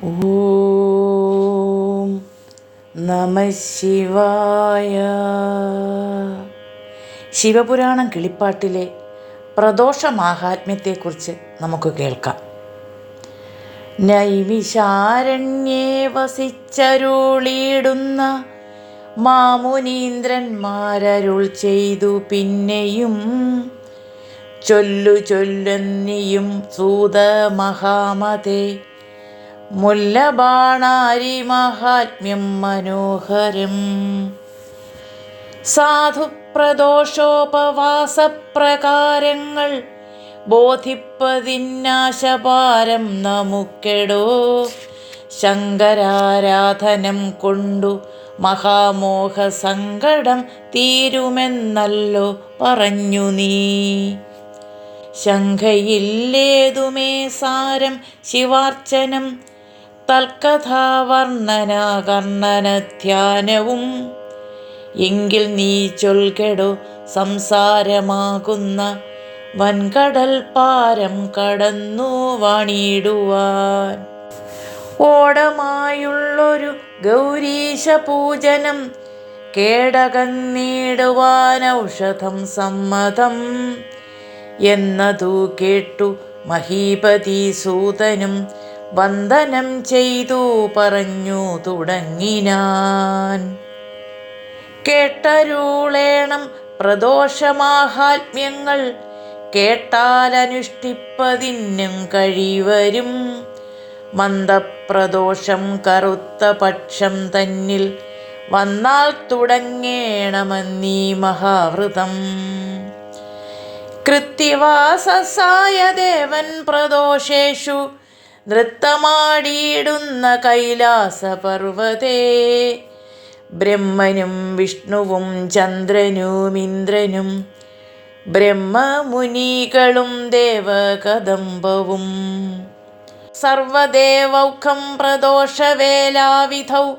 ഓം നമഃ ശിവായ. ശിവപുരാണം കിളിപ്പാട്ടിലെ പ്രദോഷ മാഹാത്മ്യത്തെക്കുറിച്ച് നമുക്ക് കേൾക്കാം. നൈമിഷാരണ്യേ വസിച്ചരുളിയിടുന്ന മാമുനീന്ദ്രന്മാരരുൾ ചെയ്തു പിന്നെയും ചൊല്ലുന്നീയും സൂത മഹാമതേ, മുല്ലബാണാരി മഹാത്മ്യം മനോഹരം. സാധുപ്രദോഷോപവാസപ്രകാരങ്ങൾ ബോധിപ്പതിന്നാശപാരം നമുക്കെടോ. ശങ്കരാരാധനം കൊണ്ടു മഹാമോഹ സങ്കടം തീരുമെന്നല്ലോ പറഞ്ഞു നീ. ശങ്കയില്ലേതുമേ സാരം ശിവാർച്ചനം, തൽക്കഥാവർണ്ണനാകർണ്ണനധ്യാനവും. എങ്കിൽ നീ ചൊൽകെടോ സംസാരമാകുന്ന വൻകടൽ പാരം കടന്നു വാണിടുവാൻ. ഓടമായുള്ളൊരു ഗൗരീശ പൂജനം കേടകന്നിടുവാൻ ഔഷധം സമ്മതം എന്നതു കേട്ടു മഹീപതി സൂതനും വന്ദനം ചെയ്തു പറഞ്ഞു തുടങ്ങിനാൻ. കേട്ടരുളേണം പ്രദോഷമാഹാത്മ്യങ്ങൾ, കേട്ടാലനുഷ്ഠിപ്പതിനും കഴിവരും. മന്ദപ്രദോഷം കറുത്ത പക്ഷം തന്നിൽ വന്നാൽ തുടങ്ങേണമെന്നീ മഹാവ്രതം. കൃത്തിവാസസായ ദേവൻ പ്രദോഷേഷു നൃത്തമാടിയിടുന്ന കൈലാസപർവ്വതേ. ബ്രഹ്മനും വിഷ്ണുവും ചന്ദ്രനും ഇന്ദ്രനും ബ്രഹ്മമുനികളും ദേവകദംബവും. സർവദേവൗഖം പ്രദോഷവേലാവിധൗ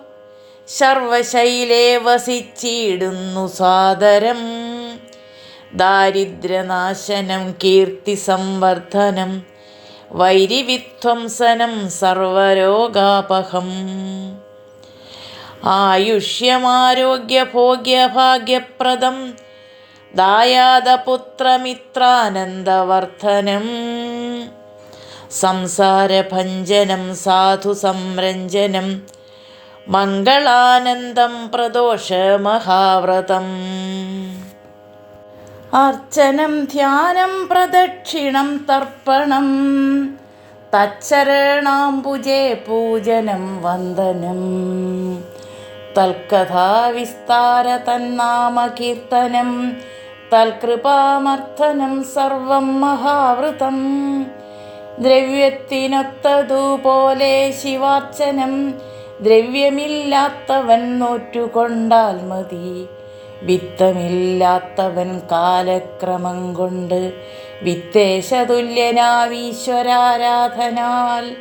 സർവശൈലേ വസിച്ചിടുന്നു സാദരം. ദാരിദ്ര്യനാശനം കീർത്തി സംവർദ്ധനം വൈരിവിധ്വംസനം സർവരോഗാപഹം. ആയുഷ്യമാരോഗ്യഭോഗ്യഭാഗ്യപ്രദം ദായാദപുത്രമിത്രാനന്ദവർദ്ധനം. സംസാരഭഞ്ജനം സാധുസംരഞ്ജനം മംഗളാനന്ദം പ്രദോഷമഹാവ്രതം. അർച്ചനം ധ്യാനം പ്രദക്ഷിണം തർപ്പണം തച്ചരണാംബുജേ പൂജനം വന്ദനം. തൽക്കഥാവിസ്താര തന്നാമകീർത്തനം തൽകൃപാമർത്ഥനം സർവം മഹാവൃതം. ദ്രവ്യത്തിനൊത്തതുപോലെ ശിവാർച്ചനം ദ്രവ്യമില്ലാത്തവൻ നോറ്റുകൊണ്ടാൽ മതി. വിത്തമില്ലാത്തവൻ കാലക്രമം കൊണ്ട് വിത്തേശതുല്യനാവീശ്വരാരാധനാൽ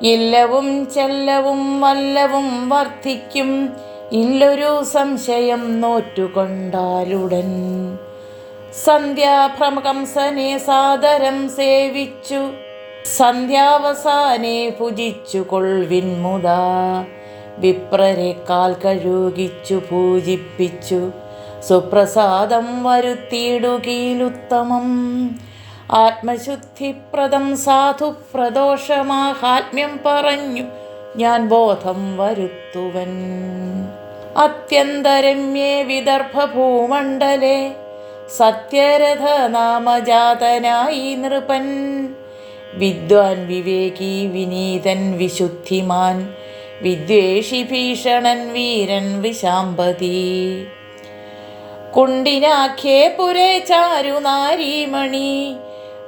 ഇല്ലവും ചെല്ലവും വല്ലവും വർദ്ധിക്കും. ഇല്ലൊരു സംശയം നോറ്റുകൊണ്ടാലുടൻ. സന്ധ്യാഭ്രമകംസനെ സാദരം സേവിച്ചു സന്ധ്യാവസാനെ ഭുജിച്ചു കൊൾവിൻ മുതാ. വിപ്രരെ കാൽ കഴുകിച്ചു പൂജിപ്പിച്ചു സുപ്രസാദം വരുത്തിയിടുകീലുത്തമം. ആത്മശുദ്ധിപ്രദം സാധുപ്രദോഷമാഹാത്മ്യം പറഞ്ഞു ഞാൻ ബോധം വരുത്തുവൻ. അത്യന്തരമ്യേ വിദർഭഭൂമണ്ഡലേ സത്യരഥനാമജാതനായി നൃപൻ. വിദ്വാൻ വിവേകി വിനീതൻ വിശുദ്ധിമാൻ വിദ്വേഷി ഭീഷണൻ വീരൻ വിശാംബതി. കുണ്ടിനാഖ്യേ പുരേ ചാരുനാരീമണി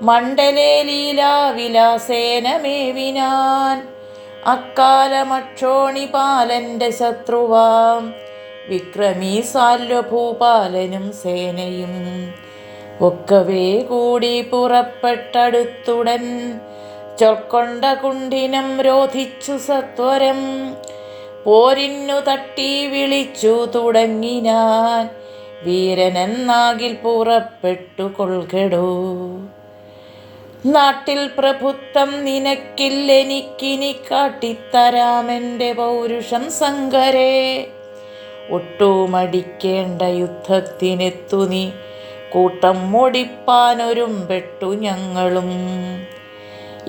മണ്ഡലേ ലീലാവിലാസേന മേവിനാൻ. അക്കാലമക്ഷോണിപാലന്റെ ശത്രുവാം വിക്രമീ സാല്വഭൂപാലനും സേനയും ഒക്കവേ കൂടി പുറപ്പെട്ടടുത്തുടൻ. ചൊൽക്കൊണ്ട കുണ്ഠിനം രോധിച്ചു സത്വരം പോരിന്നു തട്ടി വിളിച്ചു തുടങ്ങിനാൻ. വീരനെന്നാകിൽ പുറപ്പെട്ടു കൊൾകെടോ. നാട്ടിൽ പ്രഭുത്വം നിനക്കില്ലെനിക്കിനി കാട്ടിത്തരാമെൻ്റെ പൗരുഷം സങ്കരേ. ഒട്ടുമടിക്കേണ്ട യുദ്ധത്തിനെത്തു നീ, കൂട്ടം ഓടിപ്പാനൊരുമ്പെട്ടു ഞങ്ങളും.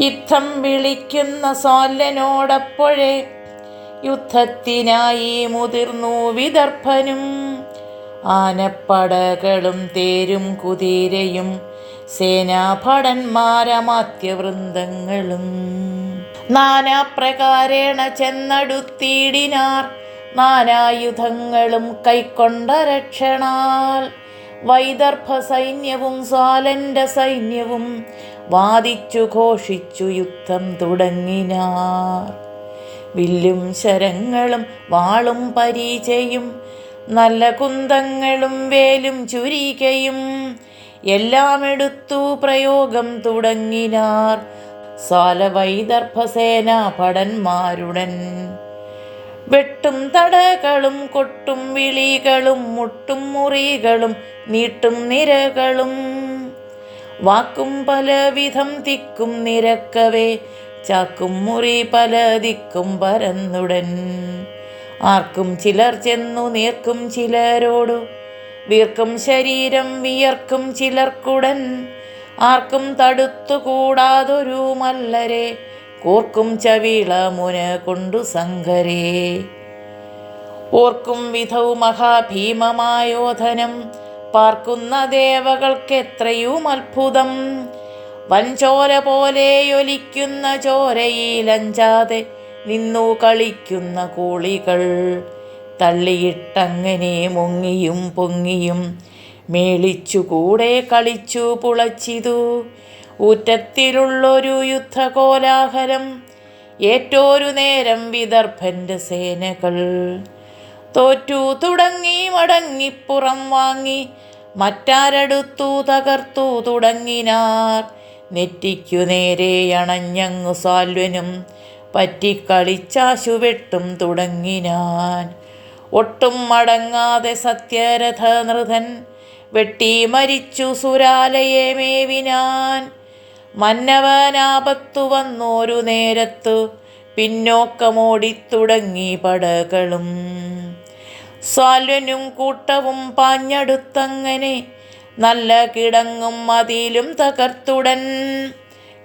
യുദ്ധം വിളിക്കുന്ന സാല്യനോടപ്പോഴേ യുദ്ധത്തിനായി മുതിർന്നു വിദർഭനും. ആനപ്പടകളും തേരും കുതിരയും സേനാഭടന്മാരമാത്യവൃന്ദങ്ങളും നാനാപ്രകാരേണ ചെന്നടുത്തിടിനാർ. നാനായുധങ്ങളും കൈക്കൊണ്ട രക്ഷണാൽ വൈദർഭ സൈന്യവും സാലന്റെ സൈന്യവും വാദിച്ചു ഘോഷിച്ചു യുദ്ധം തുടങ്ങിനാർ. വില്ലും ശരങ്ങളും വാളും പരീചയും നല്ല കുന്തങ്ങളും വേലും ചുരികയും എല്ലാം എടുത്തു പ്രയോഗം തുടങ്ങിനാർ സാലവൈദർഭസേനാ ഭടന്മാരുടൻ. വെട്ടും തടകളും കൊട്ടും വിളികളും മുട്ടും മുറികളും നീട്ടും നിരകളും വാക്കും പലവിധം തിക്കും നിരക്കവേ ചാക്കും മുറി പല ദിക്കും പരന്നുടൻ. ആർക്കും ചിലർ ചെന്നു നീർക്കും ചിലരോടു വീർക്കും ശരീരം വിയർക്കും ചിലർക്കുടൻ. ആർക്കും തടുത്തുകൂടാതൊരു മല്ലരെ കോർക്കും ചവിള മുന കൊണ്ടു സങ്കരേ. ഓർക്കും വിധൗ മഹാഭീമമായോധനം പാർക്കുന്ന ദേവകൾക്കെത്രയും അത്ഭുതം. വൻചോര പോലെയൊലിക്കുന്ന ചോരയിലഞ്ചാതെ നിന്നു കളിക്കുന്ന കൂളികൾ. തള്ളിയിട്ടങ്ങനെ മുങ്ങിയും പൊങ്ങിയും മേളിച്ചുകൂടെ കളിച്ചു പുളച്ചിതു. ഊറ്റത്തിലുള്ളൊരു യുദ്ധകോലാഹലം ഏറ്റോരു നേരം വിദർഭന്റെ സേനകൾ. തോറ്റു തുടങ്ങി മടങ്ങിപ്പുറം വാങ്ങി മറ്റാരടുത്തു തകർത്തു തുടങ്ങിനാർ. നെറ്റിക്കു നേരെ അണഞ്ഞങ്ങു സാൽവനും പറ്റിക്കളിച്ചാശു വെട്ടും തുടങ്ങിനാൻ. ഒട്ടും മടങ്ങാതെ സത്യരഥ നൃതൻ വെട്ടി മരിച്ചു സുരാലയെ മേവിനാൻ. മന്നവനാപത്തു വന്നോരു നേരത്തു പിന്നോക്കമോടിത്തുടങ്ങി പടകളും. സാൽവനും കൂട്ടവും പാഞ്ഞടുത്തങ്ങനെ നല്ല കിടങ്ങും മതിലും തകർത്തുടൻ.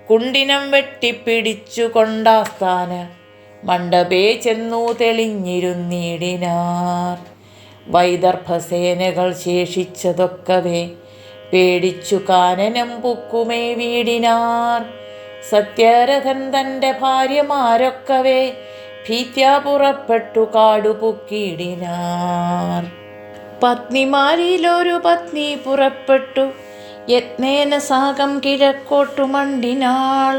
കുണ്ടിനം വെട്ടിപ്പിടിച്ചു കൊണ്ടാസ്ഥാന മണ്ഡപേ ചെന്നു തെളിഞ്ഞിരുന്നിടിനാർ. വൈദർഭസേനകൾ ശേഷിച്ചതൊക്കവേ പേടിച്ചു കാനനം പുക്കുമേ വീടിനാർ. സത്യരഥൻ തൻ്റെ ഭാര്യമാരൊക്കവേ ഭീത്യാ പുറപ്പെട്ടു കാടുപുക്കിടിനാർ. പത്നിമാരിലൊരു പത്നി പുറപ്പെട്ടു യത്നേന സാകം കിഴക്കോട്ടു മണ്ടിനാൾ.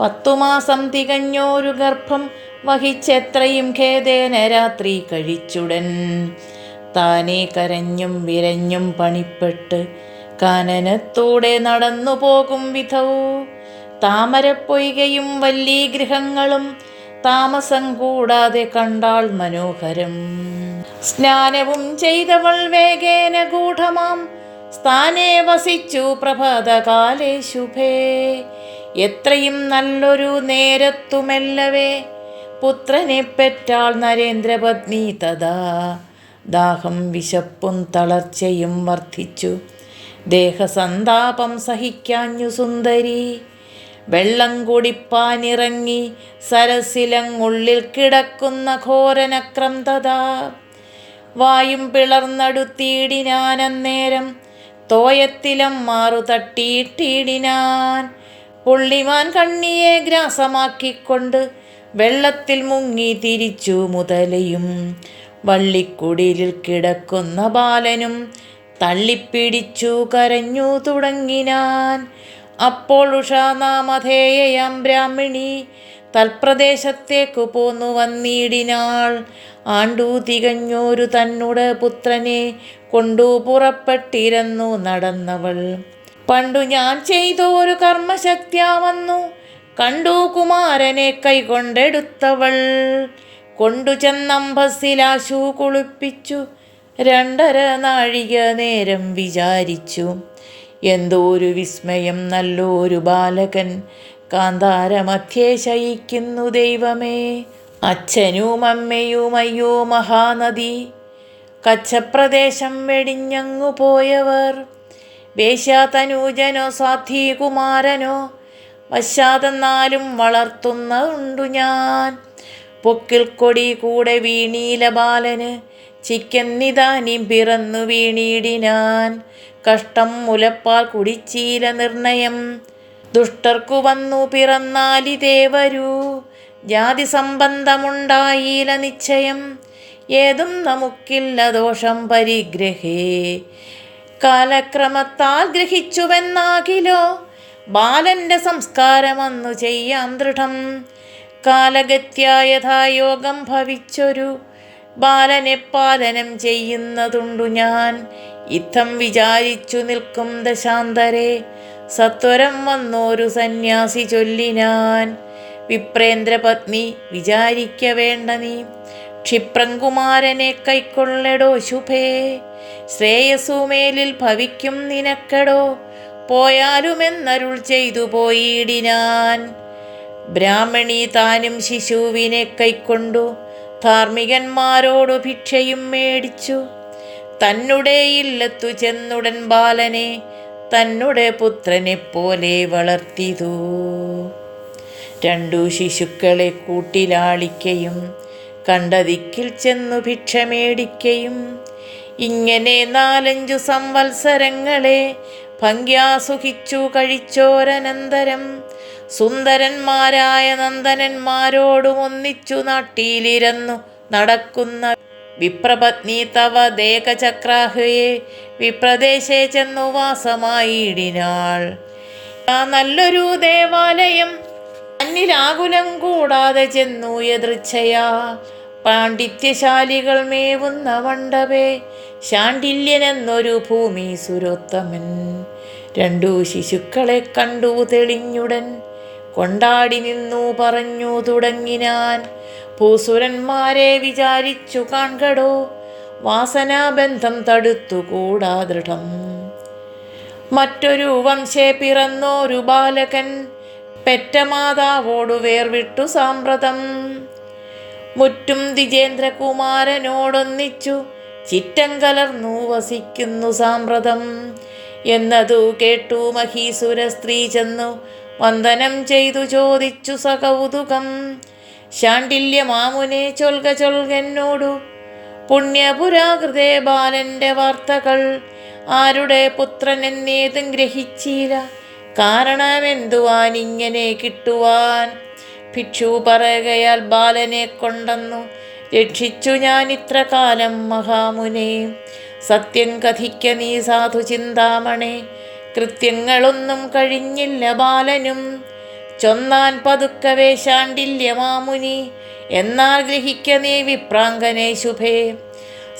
10 മാസം തികഞ്ഞോരു ഗർഭം വഹിച്ചെത്രയും ഖേദേന രാത്രി കഴിച്ചുടൻ. താനേ കരഞ്ഞും വിരഞ്ഞും പണിപ്പെട്ട് കാനനത്തൂടെ നടന്നു പോകും വിധൗ താമരപ്പൊയ്കയും വല്ലീ ഗൃഹങ്ങളും താമസം കൂടാതെ കണ്ടാൾ മനോഹരം. സ്നാനവും ചെയ്തവൾ വേഗേന ഗൂഢമാം സ്ഥാനേ വസിച്ചു പ്രഭാതകാലേ ശുഭേ. എത്രയും നല്ലൊരു നേരത്തുമെല്ലവേ പുത്രനെ പെറ്റാൾ നരേന്ദ്രപത്നി തഥാ. ദാഹം വിശപ്പും തളർച്ചയും വർദ്ധിച്ചു ദേഹസന്താപം സഹിക്കാഞ്ഞു സുന്ദരി. വെള്ളം കുടിപ്പാനിറങ്ങി സരസിലങ്ങുള്ളിൽ കിടക്കുന്ന ഘോരനക്രം തഥാ. വായും പിളർന്നടുത്തിടിനാനന്നേരം തോയത്തിലും മാറു തട്ടിയിട്ടിടിനാൻ. പുള്ളിമാൻ കണ്ണിയെ ഗ്രാസമാക്കിക്കൊണ്ട് വെള്ളത്തിൽ മുങ്ങി തിരിച്ചു മുതലയും. വള്ളിക്കുടിലിൽ കിടക്കുന്ന ബാലനും തള്ളിപ്പിടിച്ചു കരഞ്ഞു തുടങ്ങിനാൻ. അപ്പോൾ ഉഷാനാമധേയയാം ബ്രാഹ്മിണി തൽപ്രദേശത്തേക്കു പോന്നു വന്നിടിനാൾ. ആണ്ടു തികഞ്ഞോരു തന്നുടെ പുത്രനെ കൊണ്ടു പുറപ്പെട്ടിരുന്നു നടന്നവൾ. പണ്ടു ഞാൻ ചെയ്തോരു കർമ്മശക്തിയാ വന്നു കണ്ടു കുമാരനെ കൈകൊണ്ടെടുത്തവൾ. കൊണ്ടു ചെന്നമ്പസിലാശു കുളിപ്പിച്ചു 2.5 നാഴിക നേരം വിചാരിച്ചു. എന്തോരു വിസ്മയം നല്ലൊരു ബാലകൻ കാന്താരമധ്യേ ശയിക്കുന്നു ദൈവമേ. അച്ഛനും അമ്മയും അയ്യോ മഹാനദി, കച്ചപ്രദേശം വെടിഞ്ഞങ്ങു പോയവർ. വേശ്യാതനൂജനോ സാധ്വീകുമാരനോ വശാതെന്നാലും വളർത്തുന്നുണ്ടു ഞാൻ. പൊക്കിൽ കൊടി കൂടെ വീണീല ബാലന്, ചിക്കന്നിതാനിം പിറന്നു വീണീടിനാൻ. കഷ്ടം മുലപ്പാൽ കുടിച്ചീല നിർണയം, ദുഷ്ടർക്കു വന്നു പിറന്നാലിതേ വരൂ. ജാതി സംബന്ധമുണ്ടായില്ല നിശ്ചയം, ഏതും നമുക്കില്ല ദോഷം പരിഗ്രഹേ. കാലക്രമത്താൽ ഗ്രഹിച്ചുവെന്നാകിലോ, ബാലന്റെ സംസ്കാരമന്നു ചെയ്യാം ദൃഢം. കാലഗത്യാ യഥായോഗം ഭവിച്ചൊരു ബാലനെ പാലനം ചെയ്യുന്നതുണ്ടു ഞാൻ. ഇത്തം വിചാരിച്ചു നിൽക്കും ദശാന്തരെ, സത്വരം വന്നോരു സന്യാസി ചൊല്ലിനാൻ. വിപ്രേന്ദ്രപത്നി വിചാരിക്ക വേണ്ട നീ, ക്ഷിപ്രംകുമാരനെ കൈക്കൊള്ളടോ ശുഭേ. ശ്രേയസുമേലിൽ ഭവിക്കും നിനക്കടോ, പോയാലുമെന്നരുൾ ചെയ്തു പോയിടിനാൻ. ബ്രാഹ്മണി താനും ശിശുവിനെ കൈക്കൊണ്ടു ധാർമ്മികന്മാരോടു ഭിക്ഷയും മേടിച്ചു. തന്നുടെ ഇല്ലത്തു ചെന്നുടൻ ബാലനെ തന്നുടെ പുത്രനെ പോലെ വളർത്തിതു. 2 ശിശുക്കളെ കൂട്ടിലാളിക്കയും കണ്ട ദിക്കിൽ ചെന്നു ഭിക്ഷ മേടിക്കയും. ഇങ്ങനെ 4-5 സംവത്സരങ്ങളെ ഭംഗ്യാസുഖിച്ചു കഴിച്ചോരനന്തരം, സുന്ദരന്മാരായ നന്ദനന്മാരോടും ഒന്നിച്ചു നാട്ടിലിരുന്നു നടക്കുന്ന വിപ്രപത്നി തവ ദേകചക്രാഹയെ വിപ്രദേശേ ചെന്നു വാസമായിടിനാൾ. നല്ലൊരു ദേവാലയം അന്നിലാകുലം കൂടാതെ ചെന്നു യദൃച്ഛയാ. പാണ്ഡിത്യശാലികൾ മേവുന്ന മണ്ഡപേ ശാണ്ഡില്യനെന്നൊരു ഭൂമി സുരോത്തമൻ. 2 ശിശുക്കളെ കണ്ടു തെളിഞ്ഞുടൻ കൊണ്ടാടി നിന്നു പറഞ്ഞു തുടങ്ങിനാൻ. ഭൂസുരന്മാരെ വിചാരിച്ചു കാൺകടോ, വാസനാബന്ധം തടുത്തുകൂടാ ദൃഢം. മറ്റൊരു വംശേ പിറന്നോരു ബാലകൻ പെറ്റ മാതാവോടു വേർവിട്ടു സാമ്പ്രതം. മുറ്റും ദ്വിജേന്ദ്രകുമാരനോടൊന്നിച്ചു ചിറ്റം കലർന്നു വസിക്കുന്നു സാമ്പ്രതം. എന്നതു കേട്ടു മഹീസുര സ്ത്രീ ചെന്നു വന്ദനം ചെയ്തു ചോദിച്ചു സകൗതുകം. ശാണ്ഡില്യ മാമുനെ ചൊൽകെന്നോടു പുണ്യപുരാകൃതേ ബാലന്റെ വാർത്തകൾ. ആരുടെ പുത്രനെന്നേതും ഗ്രഹിച്ചീല, കാരണമെന്തുവാനിങ്ങനെ കിട്ടുവാൻ. ഭിക്ഷു പറകയാൽ ബാലനെ കൊണ്ടെന്നു രക്ഷിച്ചു ഞാനിത്ര കാലം മഹാമുനെ. സത്യം കഥിക്ക നീ സാധു ചിന്താമണേ, കൃത്യങ്ങളൊന്നും കഴിഞ്ഞില്ല ബാലനും. ചൊന്നാൻ പതുക്കവേ ശാണ്ഡില്യ മാമുനി, എന്നാൽ ഗ്രഹിക്ക നീ വിപ്രാങ്കനെ ശുഭേ.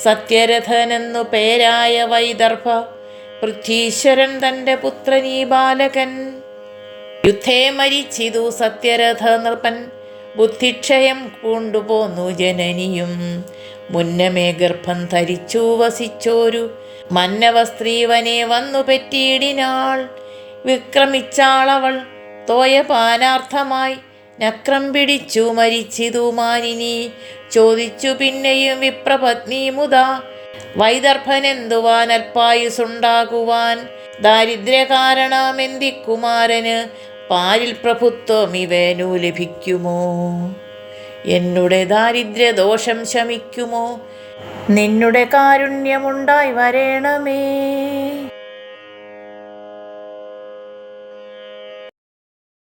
സത്യരഥനെന്നു പേരായ വൈദർഭ പൃഥ്വീശ്വരൻ തൻ്റെ പുത്രനീ ബാലകൻ. യുദ്ധേ മരിച്ചിതു സത്യരഥ നൃപൻ, ബുദ്ധിക്ഷയം കൊണ്ടുപോന്നു ജനനിയും. മുന്നമേ ഗർഭം ധരിച്ചു വസിച്ചോരു മന്നവ സ്ത്രീവനെ വന്നു പെറ്റിയിടിനാൾ. വിക്രമിച്ചാളവൾ തോയപാനാർത്ഥമായി നക്രം പിടിച്ചു മരിച്ചിതു മാനിനി. ചോദിച്ചു പിന്നെയും വിപ്രപത്നി മുതാ, വൈദർഭനെന്തുവാൻ അൽപായുസുണ്ടാകുവാൻ. ദാരിദ്ര്യ കാരണമെന്തിക്കുമാരന് പാരിൽ പ്രഭുത്വം ഇവനു ലഭിക്കുമോ. എന്നുടെ ദാരിദ്ര്യദോഷം ശമിക്കുമോ, നിന്നുടെ കാരുണ്യമുണ്ടായി വരേണമേ.